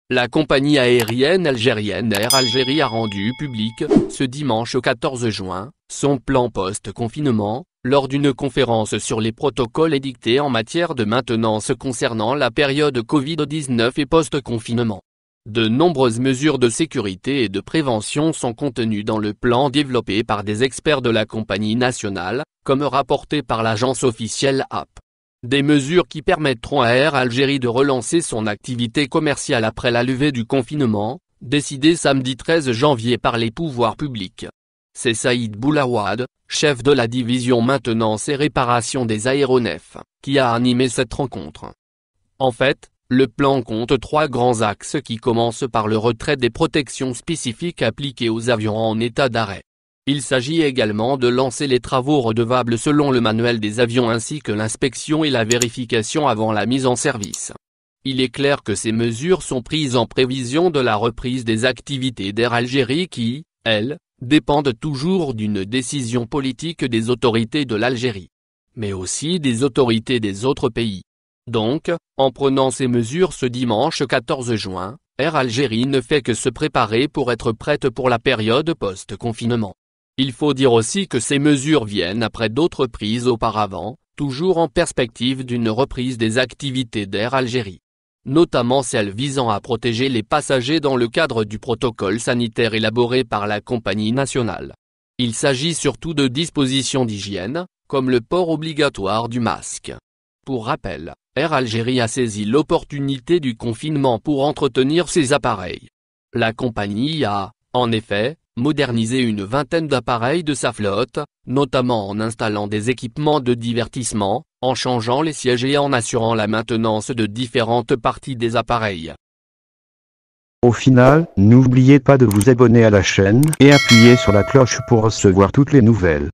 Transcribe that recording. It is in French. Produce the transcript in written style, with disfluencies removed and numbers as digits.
La compagnie aérienne algérienne Air Algérie a rendu public, ce dimanche 14 juin, son plan post-confinement, lors d'une conférence sur les protocoles édictés en matière de maintenance concernant la période Covid-19 et post-confinement. De nombreuses mesures de sécurité et de prévention sont contenues dans le plan développé par des experts de la compagnie nationale, comme rapporté par l'agence officielle AP. Des mesures qui permettront à Air Algérie de relancer son activité commerciale après la levée du confinement, décidée samedi 13 janvier par les pouvoirs publics. C'est Saïd Boulawad, chef de la division maintenance et réparation des aéronefs, qui a animé cette rencontre. En fait, le plan compte 3 grands axes qui commencent par le retrait des protections spécifiques appliquées aux avions en état d'arrêt. Il s'agit également de lancer les travaux redevables selon le manuel des avions ainsi que l'inspection et la vérification avant la mise en service. Il est clair que ces mesures sont prises en prévision de la reprise des activités d'Air Algérie qui, elles, dépendent toujours d'une décision politique des autorités de l'Algérie, mais aussi des autorités des autres pays. Donc, en prenant ces mesures ce dimanche 14 juin, Air Algérie ne fait que se préparer pour être prête pour la période post-confinement. Il faut dire aussi que ces mesures viennent après d'autres prises auparavant, toujours en perspective d'une reprise des activités d'Air Algérie. Notamment celles visant à protéger les passagers dans le cadre du protocole sanitaire élaboré par la compagnie nationale. Il s'agit surtout de dispositions d'hygiène, comme le port obligatoire du masque. Pour rappel, Air Algérie a saisi l'opportunité du confinement pour entretenir ses appareils. La compagnie a, en effet, modernisé une vingtaine d'appareils de sa flotte, notamment en installant des équipements de divertissement, en changeant les sièges et en assurant la maintenance de différentes parties des appareils. Au final, n'oubliez pas de vous abonner à la chaîne et appuyer sur la cloche pour recevoir toutes les nouvelles.